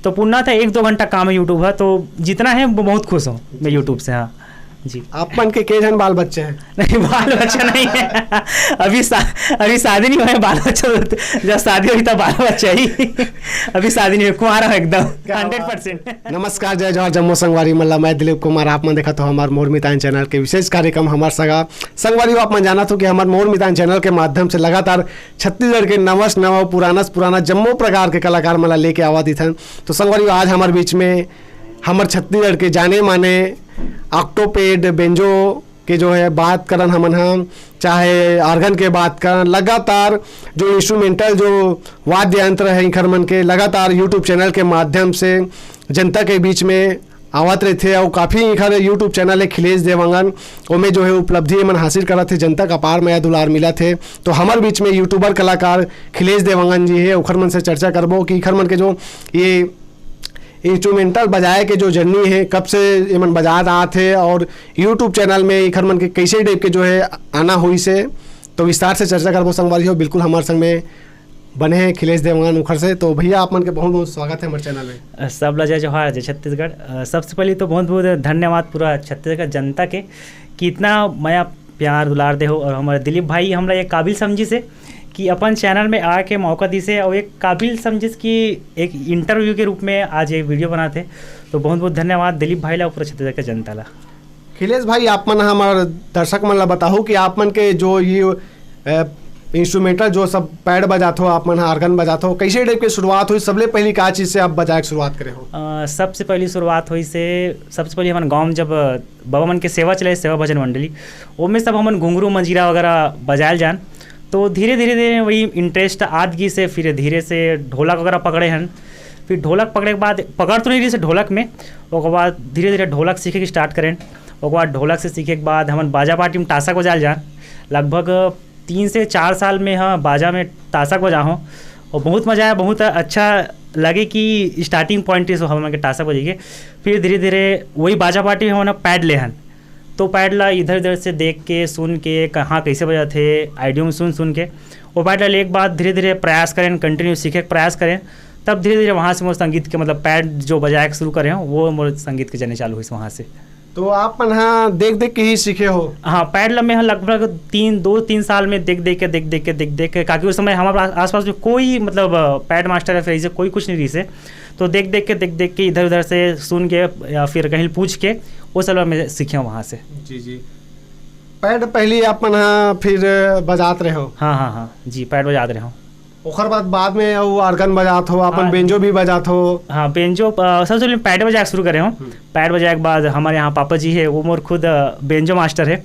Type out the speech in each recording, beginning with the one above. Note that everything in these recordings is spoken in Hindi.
तो पुनः था 1-2 घंटा काम है यूट्यूब है, तो जितना है वो बहुत खुश हूँ मैं यूट्यूब से। हाँ जी। आप मन के जन बाल बच्चे हैं? नहीं, बाल बच्चा नहीं है। अभी शादी नहीं हुआ है, बाल बच्चा जब शादी हुई तब बाल बच्चा ही। अभी शादी नहीं हुई, कुंवारा एकदम 100%। नमस्कार, जय जवाहर जम्मू संगवारी मल्ला, मैं दिलीप कुमार। आप मन देखा तो हमारे मोर मितान चैनल के विशेष कार्यक्रम हमार सगा संगवारी। आप मन जाना तो कि हमारे मोर मितान चैनल के माध्यम से लगातार छत्तीसगढ़ के नवस नवा पुराना जम्मू प्रकार के कलाकार मला लेके आवा दी थन। तो संगवारी आज हमारे बीच में हमारे छत्तीसगढ़ के जाने माने ऑक्टोपेड बेंजो के जो है बात करन हम चाहे आर्गन के बात करन, लगातार जो इंस्ट्रूमेंटल जो वाद्य यंत्र है इखर मन के लगातार यूट्यूब चैनल के माध्यम से जनता के बीच में आवत रहे थे। और काफ़ी इखर यूट्यूब चैनल है खिलेश देवंगन, उनमें जो है उपलब्धि मन हासिल करा थे, जनता का पार में दुलार मिला थे। तो हमारे बीच में यूट्यूबर कलाकार खिलेश देवंगन जी है, उखर मन से चर्चा करबो कि इखर मन के जो ये इंस्ट्रूमेंटल बजाए के जो जर्नी है, कब से ये मन बजात आते और यूट्यूब चैनल में इखर मन के कैसे टाइप के जो है आना हुई से, तो विस्तार से चर्चा करबो संगवारी हो। बिल्कुल हमारे संग में बने हैं खिलेश देवंगन उखर से। तो भैया आप मन के बहुत बहुत स्वागत है हमारे चैनल में। सब ला जय जवाहर जय छत्तीसगढ़। सबसे पहले तो बहुत बहुत धन्यवाद पूरा छत्तीसगढ़ जनता के कि इतना माया प्यार दुलार दे हो। और हमारे दिलीप भाई हमरा ये काबिल समझी से कि अपन चैनल में आके मौका दी से, और एक काबिल समझिस कि एक इंटरव्यू के रूप में आज एक वीडियो बनाते। तो बहुत बहुत धन्यवाद दिलीप भाई ला, पूरा छत्तीसगढ़ के जनता ला। खिलेश भाई आप मन हमारे दर्शक मन ला बताओ कि आप मन के जो ये इंस्ट्रूमेंटल जो सब पैड बजाते हो, आप मन आर्गन बजाते हो, कैसे टाइप की शुरुआत हुई? सबसे पहली का चीज़ से आप बजा के शुरुआत करे हो? सबसे पहली शुरुआत हुई से, सबसे पहले हमारे गाँव में जब बाबा मन के सेवा चले, सेवा भजन मंडली, उनमें सब हमन घुंघरू मंजीरा वगैरह बजायल जान। तो धीरे धीरे वही इंटरेस्ट आदगी से फिर धीरे से ढोलक वगैरह पकड़े हैं। फिर ढोलक पकड़े के बाद पकड़ तो नहीं रही से ढोलक में, उसके बाद धीरे धीरे ढोलक सीखे के स्टार्ट करें। उसके बाद ढोलक से सीखे के बाद हम बाजा पार्टी में ताशक बजाल जान। लगभग 3 से 4 साल में हाँ बाजा में ताशक बजा हूँ, और बहुत मज़ा आया, बहुत अच्छा लगे कि स्टार्टिंग पॉइंट इस हम के ताशक बजाइए। फिर धीरे धीरे वही बाजा पार्टी में हम पैड ले हन, तो पैड ला इधर उधर से देख के सुन के कहाँ कैसे बजाते आइडियो में सुन के वो पैड ला एक बार धीरे धीरे प्रयास करें, कंटिन्यू सीखे के प्रयास करें। तब धीरे धीरे वहाँ से मोर संगीत के मतलब पैड जो बजाए शुरू करें वो मोर संगीत के जाने चालू हुई वहाँ से। तो आप मन हाँ देख देख के ही सीखे हो? हाँ, पैड ला में हाँ लगभग 2-3 साल में देख देख के काकि उस समय हमारे आसपास में कोई मतलब पैड मास्टर या फिर कोई कुछ नहीं रही से, तो देख देख के इधर उधर से सुन के या फिर कहीं पूछ के वो सब मैं सीखे वहाँ से। जी। पैड पहले आप मन हाँ फिर बजाते रहे हो? हाँ जी, पैड बजाते रहे हो। ओखर बाद में वो आर्गन बजाते हो, अपन बेंजो भी बजाते हो? हाँ, बेंजो सबसे पहले पैड बजा शुरू करे हो। पैड बजाए के बाद हमारे यहाँ पापा जी है, वो मोर खुद बेंजो मास्टर है,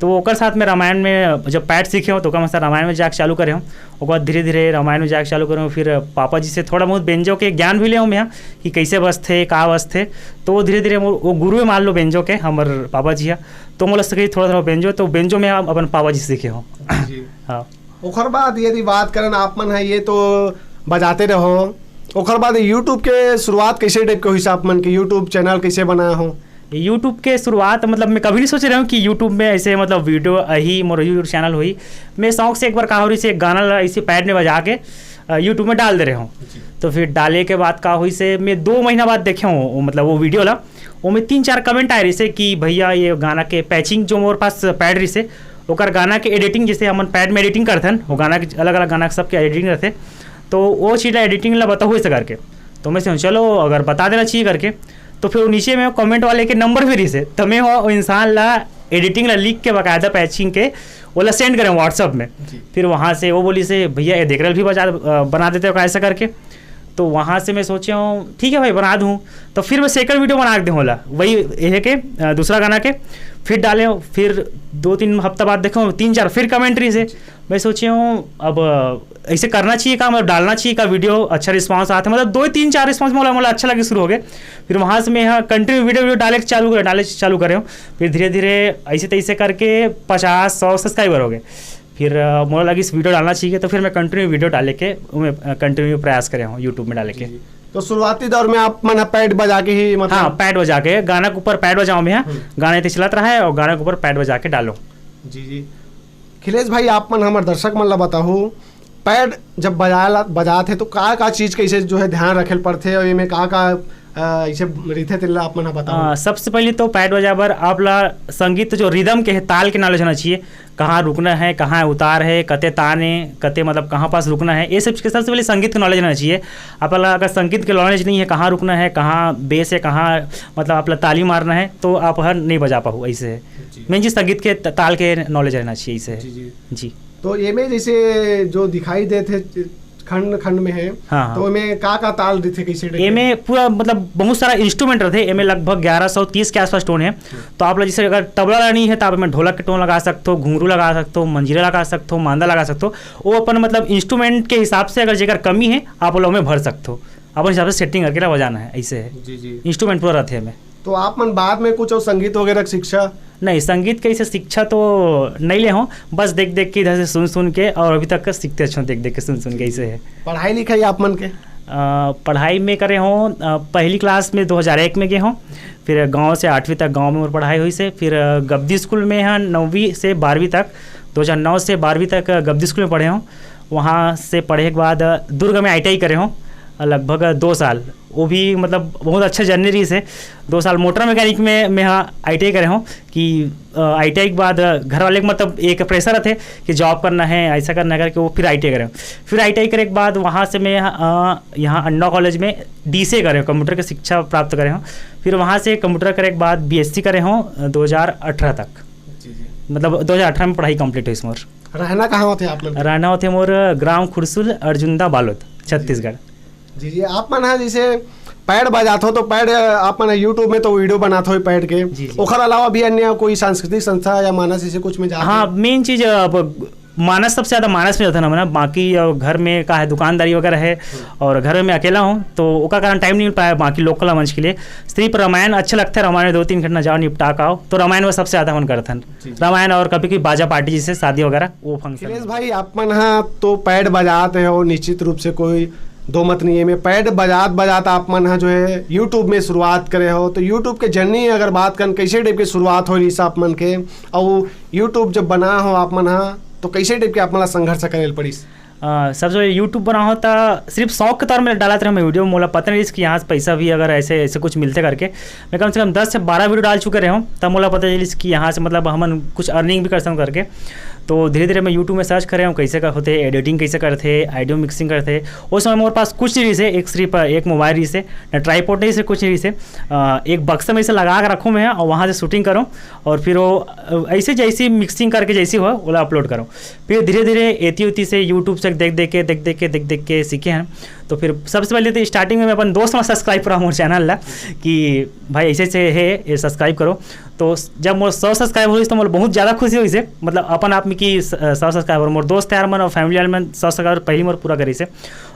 तो वो ओकर साथ में रामायण में जब पैड सीखे हो तो ओकर साथ रामायण में जाके चालू करे हो। उसके बाद धीरे धीरे रामायण में जाके चालू करे हो। फिर पापा जी से थोड़ा बहुत बेंजो के ज्ञान भी ले हूँ मैं कि कैसे बजते का बजते, तो वो धीरे धीरे वो गुरु मान लो बेंजो के हमारे पापा जी है, तो मोला सके थोड़ा बेंजो, तो बेंजो में अपन पापा जी सीखे हो। हाँ, ओखर बाद यदि बात करें आप मन है ये तो बजाते रहो, ओखर बाद यूट्यूब के शुरुआत कैसे टाइप के हुई? आप मन के यूट्यूब चैनल कैसे बनाया हो? यूट्यूब के शुरुआत मतलब मैं कभी नहीं सोच रहा हूँ कि यूट्यूब में ऐसे मतलब वीडियो ही मोर यूट्यूब चैनल हुई। मैं शौक से एक बार कहा हुई से एक गाना इसी पैड में बजा के यूट्यूब में डाल दे रहे हूँ। तो फिर डाले के बाद का हुई से मैं 2 महीना बाद देखे हूँ मतलब वो वीडियो ला, वो में 3-4 कमेंट आए रही से कि भैया ये गाना के पैचिंग जो मोर पास पैड रही से ओकर गाना के एडिटिंग, जैसे हम पैड में एडिटिंग करते हैं वो गाना के अलग अलग गाना सबके एडिटिंग रहते, तो वो चीज़ एडिटिंग ला बताओ से करके। तो मैं से चलो अगर बता देना चाहिए करके, तो फिर नीचे में कमेंट वाले के नंबर भी रही से, तो मैं वो इंसान ला एडिटिंग ला लिख के बाकायदा पैचिंग के वो ला सेंड करें व्हाट्सअप में। फिर वहाँ से वो बोली से भैया ये देख रहे भी बना देते हो ऐसा करके। तो वहाँ से मैं सोचा हूँ ठीक है भाई बना दूँ। तो फिर मैं सेकंड वीडियो बना के दूँगा वही ये के दूसरा गाना के, फिर डाले। फिर 2-3 हफ्ता बाद देखो 3-4 फिर कमेंट्री से मैं सोचे हूँ अब ऐसे करना चाहिए का, मतलब डालना चाहिए का वीडियो, अच्छा रिस्पांस आता है, मतलब 2-3-4 रिस्पांस मतलब अच्छा लगे शुरू हो गए। फिर वहाँ से मैं यहाँ कंटिन्यू वीडियो डाले चालू करे हूँ। फिर धीरे धीरे ऐसे तैसे करके 50-100 सब्सक्राइबर हो गए। फिर मोला लगी इस वीडियो डालना चाहिए, तो फिर मैं कंटिन्यू वीडियो डाले के कंटिन्यू प्रयास करे हूँ यूट्यूब में डाले के। तो शुरुआती दौर में आप मन पैड बजा के ही मतलब? हाँ, पैड बजा के गाना के ऊपर पैड बजाऊँ मैं, गाना इतने चलता रहा है और गाना के ऊपर पैड बजा के डालो। जी। खिलेश भाई आप मन हमारे दर्शक मन ला बताओ पैड जब बजाते तो का चीज़ कैसे जो है ध्यान रखे पड़ते और इनमें का ऐसे रीते तिल्ला आप मना बताओ। सबसे पहले तो पैड बजाबर आप ला संगीत जो रिदम के है, ताल के नॉलेज होना चाहिए, कहाँ रुकना है, कहाँ उतार है, कते ताने कते मतलब कहाँ पास रुकना है, ये सब के सबसे पहले संगीत का नॉलेज होना चाहिए। आप अगर संगीत के नॉलेज नहीं है, कहाँ रुकना है, कहाँ बेस है, कहाँ मतलब आप ताली मारना है, तो आप हर नहीं बजा पाओ। ऐसे है मेन चीज़ संगीत के ताल के नॉलेज रहना चाहिए। इसे जी तो ये में जैसे जो दिखाई देते खंड खंड में है, हाँ, तो में का ताल देते कैसे ए में पूरा मतलब बहुत सारा इंस्ट्रूमेंट रहते हैं। ए में लगभग 1130 के आसपास टोन है। तो आप लोग जैसे अगर तबला नहीं है तो आप में ढोलक के टोन लगा सकते हो, घुंघरू लगा सकते हो, मंजीरा लगा सकते हो, मांदा लगा सकते हो। वो अपन मतलब इंस्ट्रूमेंट के हिसाब से अगर जेकर कमी है आप लोग में भर सकते हो, अपन हिसाब से सेटिंग करके बजाना है। ऐसे है इंस्ट्रूमेंट पूरा रहते हैं। तो आप मन बाद में कुछ और संगीत वगैरह शिक्षा नहीं, संगीत के ऐसे शिक्षा तो नहीं ले हूँ, बस देख देख के इधर से सुन के और अभी तक का सीखते अच्छे देख देख के सुन के। ऐसे है पढ़ाई लिखाई आप मन के पढ़ाई में करे हों, पहली क्लास में 2001 में गए हों, फिर गांव से 8वीं तक गांव में और पढ़ाई हुई से, फिर गब्दी स्कूल में यहाँ 9वीं से 12वीं तक, 2009 से 12वीं तक गब्दी स्कूल में पढ़े हों। वहाँ से पढ़े के बाद दुर्ग में ITI करे हों लगभग 2 साल। वो भी मतलब बहुत अच्छा जर्नी रही से 2 साल मोटर मैकेनिक में मैं यहाँ ITI करे हूँ कि ITI के बाद घर वाले मतलब एक प्रेशर थे कि जॉब करना है, ऐसा करना है करके वो फिर ITI करे हूँ। फिर ITI करे के बाद वहाँ से मैं यहाँ अन्ना कॉलेज में DCA करे हूँ, कंप्यूटर की शिक्षा प्राप्त करे हूँ। फिर वहाँ से कंप्यूटर करे के बाद BSc करे हूँ 2018 तक। मतलब 2018 में पढ़ाई कंप्लीट हुई। इसमें रहना कहाँ होते आप लोग? रहना होते मोर ग्राम खुरसुल अर्जुंदा बालोद छत्तीसगढ़। जी आप मन है जैसे पैड बजाते हो तो पैड आप मन यूट्यूब में तो वीडियो बनाते हो पैड के, ओखर अलावा भी अन्य कोई सांस्कृतिक संस्था या मानस ऐसे कुछ में जाते? हाँ, मेन चीज़ मानस सबसे ज़्यादा मानस में जाता है ना। बाकी घर में का है दुकानदारी वगैरह है और घर में अकेला हूँ तो उसका कारण टाइम नहीं मिल पाया बाकी लोकल मंच के लिए। सिर्फ रामायण अच्छा लगता है, रामायण 2-3 घंटा जाओ निपटा का आओ, तो रामायण में सबसे ज़्यादा मन करता है रामायण। और कभी कभी बाजा पार्टी जैसे शादी वगैरह वो फंक्शन। भाई आप मन हाँ तो पैड बजाते हो, निश्चित रूप से कोई दो मत नहीं है। मैं पैड बजाता आप मन जो है यूट्यूब में शुरुआत करे हो, तो यूट्यूब के जर्नी अगर बात कर कैसे टाइप की शुरुआत हो रही आप मन के, और यूट्यूब जब बना हो आप मन तो कैसे टाइप के आप मन संघर्ष करे पड़ी? सबसे यूट्यूब बना हो तो सिर्फ शौक के तौर में डालते रहे मैं वीडियो। मोला पता नहीं कि यहाँ से पैसा भी अगर ऐसे कुछ मिलते करके मैं कम से कम 10 से 12 वीडियो डाल चुके रहे हूँ, तब मोला पता चली कि यहाँ से मतलब हम कुछ अर्निंग भी कर सकते करके। तो धीरे धीरे मैं यूट्यूब में सर्च कर रहा हूँ कैसे का होते, एडिटिंग कैसे करते, ऑडियो मिक्सिंग करते। उस समय मेरे पास कुछ नहीं से, एक सिर्फ एक मोबाइल रही से, न ट्राईपोर्ट नहीं से, कुछ नहीं से, एक बक्सा में इसे लगा कर रखूँ मैं और वहाँ से शूटिंग करूँ और फिर वो ऐसे जैसी मिक्सिंग करके जैसी हो वो अपलोड करूँ। फिर धीरे धीरे एती से यूट्यूब से देख के सीखे हैं। तो फिर सबसे पहले तो स्टार्टिंग में मैं अपन दोस्त में सब्सक्राइब करा मोर चैनल ला कि भाई ऐसे से है ये सब्सक्राइब करो। तो जब मोर 100 सब्सक्राइब हुई तो मोर बहुत ज़्यादा खुशी हुई से, मतलब अपन आप में कि 100 सब्सक्राइबर मोर दोस्त यार मन और फैमिली वाले मन 100 सब्सक्राइबर पहली मोर पूरा करी से।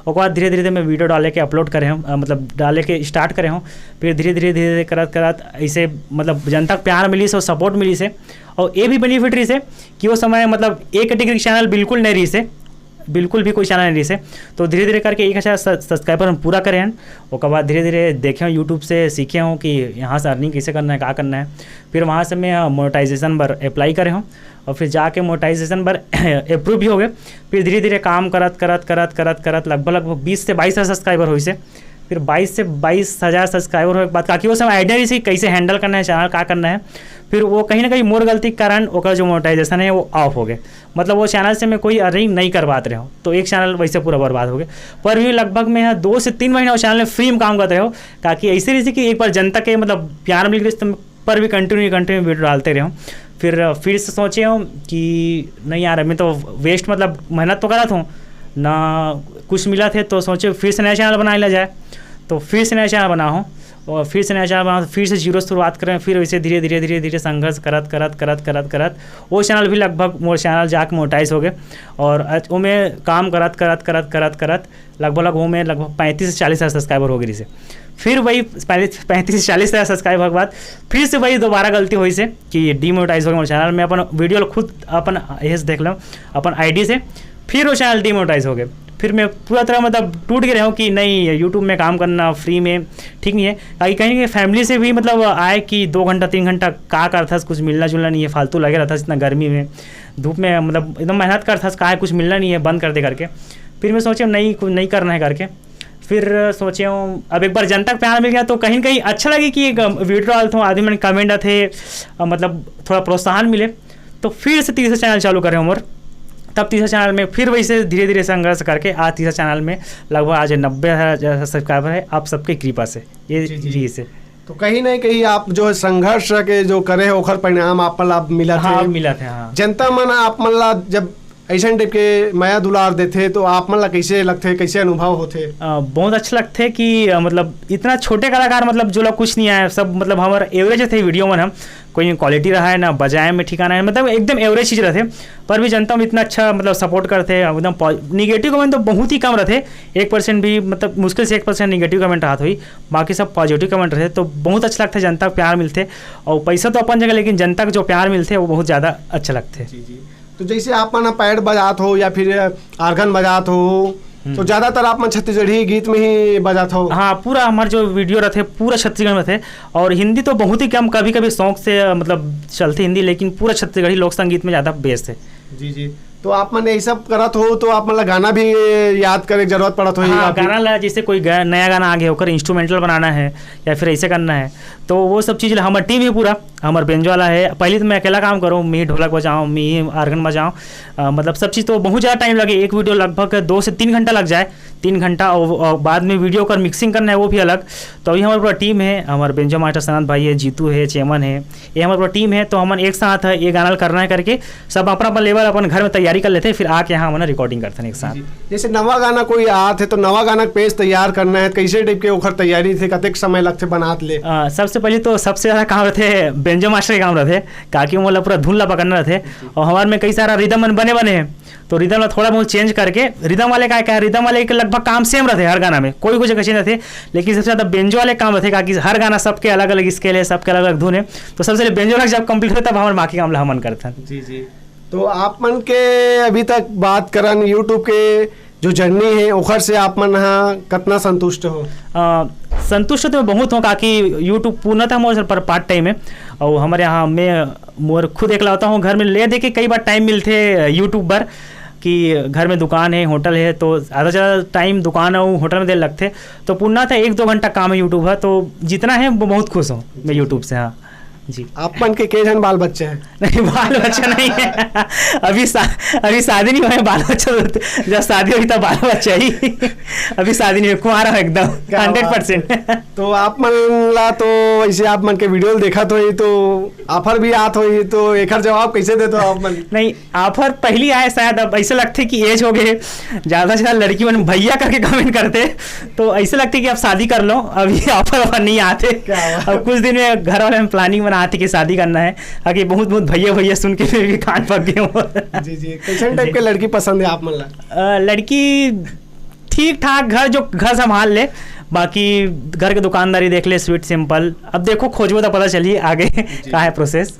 और बाद धीरे धीरे मैं वीडियो डाले के अपलोड करे हूँ, मतलब डाले के स्टार्ट करे हूँ। फिर धीरे धीरे करत ऐसे मतलब जनता का प्यार मिली से और सपोर्ट मिली से। और ये भी बेनिफिट रही से कि वो समय मतलब एक कैटेगरी चैनल बिल्कुल नहीं रही से, बिल्कुल भी कोई चैनल नहीं रही से। तो धीरे धीरे करके 1000 सब्सक्राइबर हम पूरा करे हैं। उसके बाद धीरे धीरे देखे हूँ यूट्यूब से, सीखे हूँ कि यहाँ से अर्निंग कैसे करना है, क्या करना है। फिर वहाँ से मैं मोनेटाइजेशन पर अप्लाई करे हूँ और फिर जाके मोनेटाइजेशन पर अप्रूव भी हो गए। फिर धीरे धीरे काम करत लगभग 20 से 22 हज़ार सब्सक्राइबर हुई से। फिर 22 से 22,000 सब्सक्राइबर होने के बाद काकि वो समय आइडिया नहीं सी कैसे हैंडल करना है चैनल, क्या करना है। फिर वो कहीं ना कहीं मोर गलती के कारण वो जो मोनेटाइजेशन है वो ऑफ हो गए, मतलब वो चैनल से मैं कोई अर्निंग नहीं कर पाते रहे हो, तो एक चैनल वैसे पूरा बर्बाद हो गए। पर भी लगभग मैं 2 से 3 महीना वो चैनल में फ्री में काम करते रहे हो, ताकि ऐसे रही कि एक बार जनता के मतलब प्यार मिल गई पर भी कंटिन्यू वीडियो डालते रहे हूँ। फिर से सोचे हूँ कि नहीं यार मैं तो वेस्ट मतलब मेहनत तो करा था ना, कुछ मिला थे, तो सोचे फिर से नया चैनल बना लिया जाए। तो फिर से नया चैनल बना हो और फिर से नया चैनल बना, तो फिर से जीरो शुरुआत करें। फिर वैसे धीरे धीरे संघर्ष करत वो चैनल भी लगभग मोर चैनल जाके मोनेटाइज हो गए। और वो में काम करत लगभग वो में लगभग 35 से 40 हज़ार सब्सक्राइबर हो गई से। फिर वही 35 से 40 हज़ार सब्सक्राइबर के बाद फिर से वही दोबारा गलती हुई से कि डीमोनेटाइज हो गया मोर चैनल में। अपन वीडियो खुद अपन ये देख लो अपन ID से, फिर वो चैनल डीमोनेटाइज हो गए। फिर मैं पूरा तरह मतलब टूट गया हूँ कि नहीं यूट्यूब में काम करना फ्री में ठीक नहीं है। कहीं फैमिली से भी मतलब आए कि 2 घंटा 3 घंटा का करता कुछ मिलना जुलना नहीं है, फालतू लगे रहता इतना गर्मी में धूप में, मतलब एकदम मेहनत करता कहा कुछ मिलना नहीं है, बंद कर दे करके। फिर मैं सोचे नहीं कुछ नहीं करना है करके, फिर सोचे हूँ अब एक बार जनता का प्यार मिल गया तो कहीं ना कहीं अच्छा लगे कि एक वीडियो डालता हूँ, आदमी मैंने कमेंट थे, मतलब थोड़ा प्रोत्साहन मिले, तो फिर से तीसरा चैनल चालू करें उम्र। तब तीसरा चैनल में फिर वैसे धीरे धीरे संघर्ष करके आज तीसरा चैनल में लगभग आज 90,000 सब्सक्राइबर है, आप सबके कृपा से ये जी से। तो कहीं ना कहीं आप जो है संघर्ष के जो करे ओखर परिणाम आप लाभ मिला थे। हाँ मिला थे। हाँ जनता मन आप मन ला जब ऐसा टाइप के माया दुलार देते तो आप मन ला कैसे लगते, कैसे अनुभव होते? बहुत अच्छा लगते कि मतलब इतना छोटे कलाकार, मतलब जो लोग कुछ नहीं आए सब, मतलब हमारे एवरेज थे वीडियो में, हम कोई क्वालिटी रहा है ना बजाय में ठिकाना है, मतलब एकदम एवरेज चीज़ रहते, पर भी जनता में इतना अच्छा मतलब सपोर्ट करते, एकदम निगेटिव कमेंट तो बहुत ही कम रहते, 1% भी, मतलब मुश्किल से 1% निगेटिव कमेंट रहा हुई, बाकी सब पॉजिटिव कमेंट रहे। तो बहुत अच्छा लगता है, जनता को प्यार मिलते, और पैसा तो अपन जगह लेकिन जनता को जो प्यार मिलते वो बहुत ज़्यादा अच्छा लगते हैं। जी। तो जैसे आप मन पैड बजात हो या फिर आर्गन बजात हो, तो ज़्यादातर आप मन छत्तीसगढ़ी गीत में ही बजात हो? हाँ, पूरा हमारे जो वीडियो रहते पूरा छत्तीसगढ़ में थे, और हिंदी तो बहुत ही कम, कभी कभी शौक से मतलब चलते हिंदी, लेकिन पूरा छत्तीसगढ़ी लोक संगीत में ज़्यादा बेस है। जी। तो आप मन ये सब करत हो तो आप मतलब गाना भी याद करे जरूरत पड़त हो? हाँ, गाना ला जैसे कोई नया गाना आ गया होकर इंस्ट्रूमेंटल बनाना है या फिर ऐसे करना है, तो वो सब चीज़ हमारा टीम है पूरा, हमारा बेंजो वाला है। पहले तो मैं अकेला काम करूँ, मैं ही ढोलक बजाऊँ, मैं ही आर्गन बजाऊँ, मतलब सब चीज़ तो बहुत ज़्यादा टाइम लगे, एक वीडियो लगभग 2 से 3 घंटा लग जाए, 3 घंटा, और बाद में वीडियो कर मिक्सिंग करना है वो भी अलग। तो अभी हमारा पूरा टीम है, हमारे बेंजो मास्टर सनत भाई है, जीतू है, चेमन है, ये हमारा पूरा टीम है। तो हम एक साथ है ये गाना करना है करके सब अपना अपना लेवल अपन घर में तैयारी कर लेते हैं, फिर आके यहाँ हमने रिकॉर्डिंग करते हैं एक साथ। जैसे नवा गाना कोई आते तो नवा गाना पेज तैयार करना है, कैसे टाइप के ओखर तैयारी थे, कतेक समय लगते बनात ले? सबसे पहले तो सबसे ज़्यादा काम रहते बेंजो मास्टर के काम रहते, काकि वो पूरा धुन ला पकड़ना रहते, और हमारे में कई सारा रिदम बने हैं, तो रिदम में थोड़ा बहुत चेंज करके, रिदम वाले का है, रिदम वाले के लगभग काम सेम रहते हर गाना में, कोई कुछ चेंज रहते, लेकिन सबसे ज़्यादा बेंजो वाले काम रहते, क्योंकि हर गाना सबके अलग अलग स्केल है, सबके अलग अलग धुन है, तो सबसे बेंजो जब कंप्लीट हो तब हमारे बाकी काम हमन करते हैं। जी। तो आप मन के अभी तक बात करन यूट्यूब के जो जर्नी है ओखर से आप मन कितना संतुष्ट हो? संतुष्ट तो बहुत हूँ, क्योंकि यूट्यूब पूर्णतः मोर पर पार्ट टाइम है, और हमारे यहाँ मैं मोर खुद एकलौता हूँ घर में, ले दे के कई बार टाइम मिलते यूट्यूब पर, कि घर में दुकान है, होटल है, तो ज़्यादा से ज़्यादा टाइम दुकान और होटल में देर लगते, तो पूर्णतः 1-2 घंटा काम है यूट्यूब है, तो जितना है वो बहुत खुश हूँ मैं यूट्यूब से। हाँ जी। आप मन के जन बाल बच्चे हैं? नहीं, बाल बच्चा नहीं है, अभी शादी नहीं हुआ है, बाल बच्चा जब शादी हुई तब बाल बच्चा ही, अभी शादी नहीं हुई, कुंवारा है एकदम 100%। तो आप मन ला तो ऐसे आप मन के वीडियो देखा तो ही तो ऑफर भी आत हो, तो एक जवाब कैसे देते हो आप मन? नहीं, ऑफर पहली आए शायद, अब ऐसे लगते कि एज हो गए, ज़्यादा से ज़्यादा लड़की मन भैया करके कमेंट करते, तो ऐसे लगते कि आप शादी कर लो, अभी ऑफर नहीं आते। अब कुछ दिन में घर वाले में प्लानिंग आती कि शादी करना है, आगे बहुत भैया सुन के भी कान पक गए हो। जी। कैसे टाइप के लड़की पसंद है आप मन ला? लड़की ठीक ठाक, घर संभाल ले, बाकी घर के दुकानदारी देख ले, स्वीट सिंपल, अब देखो खोजबो तो पता चलिए आगे क्या है प्रोसेस।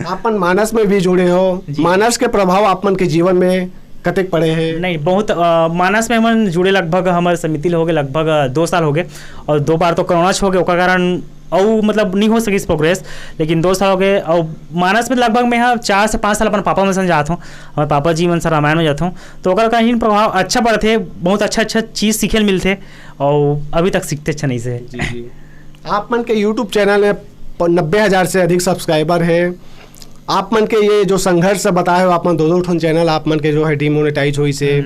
आपन मानस में भी जुड़े हो, मानस के प्रभाव आपन के जीवन में कतेक पड़े हैं? नहीं, बहुत मानस में हम जुड़े लगभग हमारे समिति हो गए लगभग 2 साल हो गए, और 2 बार तो कोरोना हो गए, उसका कारण और मतलब नहीं हो सकी इस प्रोग्रेस, लेकिन 2 साल हो गए। और मानस में लगभग मैं 4 से 5 साल अपन पापा में जाता हूँ, और पापा जी मन से रामायण में जाता हूँ, तो ओकर कहीं प्रभाव अच्छा पड़ते, बहुत अच्छा चीज़ सीखे मिलते, और अभी तक सीखते अच्छा नहीं से। जी। आप मन के यूट्यूब चैनल में 90,000 से अधिक सब्सक्राइबर है, आप मन के ये जो संघर्ष बताए हो, आप मन 2-2 चैनल आप मन के जो है डिमोनेटाइज हुई से,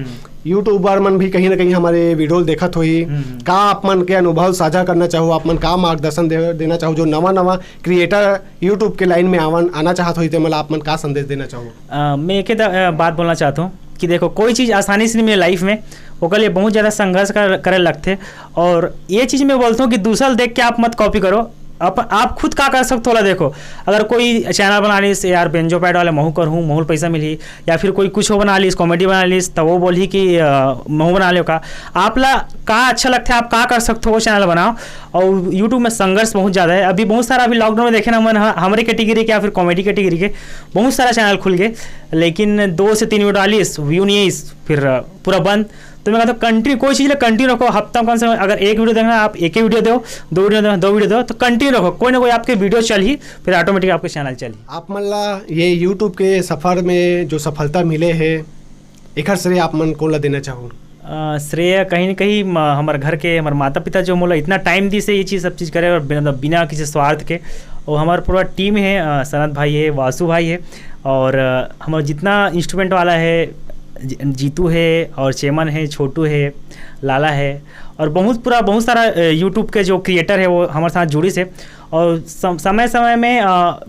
यूट्यूबर मन भी कहीं ना कहीं हमारे वीडियो देखत हुई, का आप मन के अनुभव साझा करना चाहो, आप मन का मार्गदर्शन देना चाहो, जो नवा क्रिएटर यूट्यूब के लाइन में आना चाहत हुई, तो मतलब आप मन का संदेश देना चाहो? मैं एक बात बोलना चाहता हूँ कि देखो, कोई चीज़ आसानी से नहीं मिले लाइफ में, ओकर लिए बहुत ज़्यादा संघर्ष करे लगते, और ये चीज़ मैं बोलता हूँ कि दूसरा देख के आप मत कॉपी करो, आप खुद का कर सकते हो। देखो, अगर कोई चैनल बना ली से यार बेंजो पैड वाले महू कर हूँ, महू पैसा मिली, या फिर कोई कुछ हो बना ली कॉमेडी बना ली, तो वो बोली कि महू बना लो, का आप ला का अच्छा लगता है, आप का कर सकते हो वो चैनल बनाओ। और यूट्यूब में संघर्ष बहुत ज़्यादा है, अभी बहुत सारा, अभी लॉकडाउन में देखे ना मन, हमारे कैटेगरी के या फिर कॉमेडी कैटेगरी के बहुत सारा चैनल खुल गए, लेकिन 2 से 3 वीडियो डाली, व्यू नहीं है, फिर पूरा बंद। तो मैं कहता हूँ कंटिन्यू कोई चीज़ कंटिन्यू रखो। हफ्ता में कम से कम अगर एक वीडियो देखना आप एक ही वीडियो दो, 2 वीडियो दो, 2 वीडियो दो, तो कंटिन्यू रखो, कोई ना कोई आपके वीडियो चल ही फिर ऑटोमेटिक आपके चैनल चल ही। आप मतलब ये यूट्यूब के सफ़र में जो सफलता मिले है एक श्रेय आप मन को ला देना चाहो? श्रेय कहीं न कहीं हमारे घर के हमारे माता पिता जो मोला इतना टाइम दी से ये चीज़ सब चीज़ करे और बिना किसी स्वार्थ के। और हमारा पूरा टीम है, सनत भाई है, वासु भाई है, और हमारा जितना इंस्ट्रूमेंट वाला है, जीतू है और चेमन है, छोटू है, लाला है, और बहुत सारा यूट्यूब के जो क्रिएटर है वो हमारे साथ जुड़ी से। और समय समय में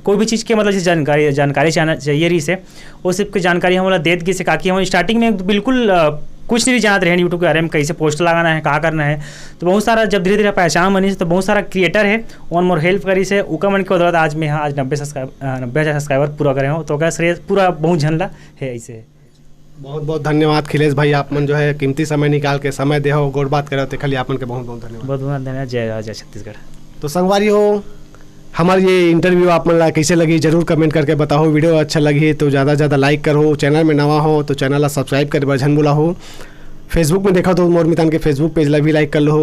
कोई भी चीज़ के मतलब जैसे जानकारी चाहिए रही से वो सिर्फ की जानकारी हमारा देत की से काकि हम स्टार्टिंग में बिल्कुल कुछ नहीं जानते रहे यूट्यूब के बारे में, कैसे पोस्ट लगाना है, कहाँ करना है। तो बहुत सारा जब धीरे धीरे पहचान बनी तो बहुत सारा क्रिएटर है वन मोर हेल्प करी से उका मन के बदौलत आज मैं हाँ आज 90,000 सब्सक्राइबर पूरा करे हूँ। तो क्या श्रेय पूरा बहुत झनला है ऐसे। बहुत बहुत धन्यवाद खिलेश भाई, आप मन जो है कीमती समय निकाल के समय दे हो गोड़ बात करे तो खाली आप मन के बहुत बहुत धन्यवाद। बहुत बहुत धन्यवाद। जय छत्तीसगढ़। तो संगवारी हो हमारी ये इंटरव्यू आप मन कैसे लगी जरूर कमेंट करके बताओ। वीडियो अच्छा लगी तो ज़्यादा से ज़्यादा लाइक करो, चैनल में नवा हो तो चैनल ला सब्सक्राइब करे बजन बोला हो। फेसबुक में देखा तो मोर मितान के फेसबुक पेज ला भी लाइक कर लो।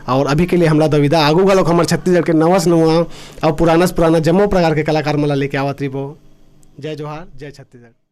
और अभी के लिए हमला दविदा आगू वालों हमारे छत्तीसगढ़ के नवा और पुराना जम्मो प्रकार के कलाकार मला लेके आवत रही। जय जोहार, जय छत्तीसगढ़।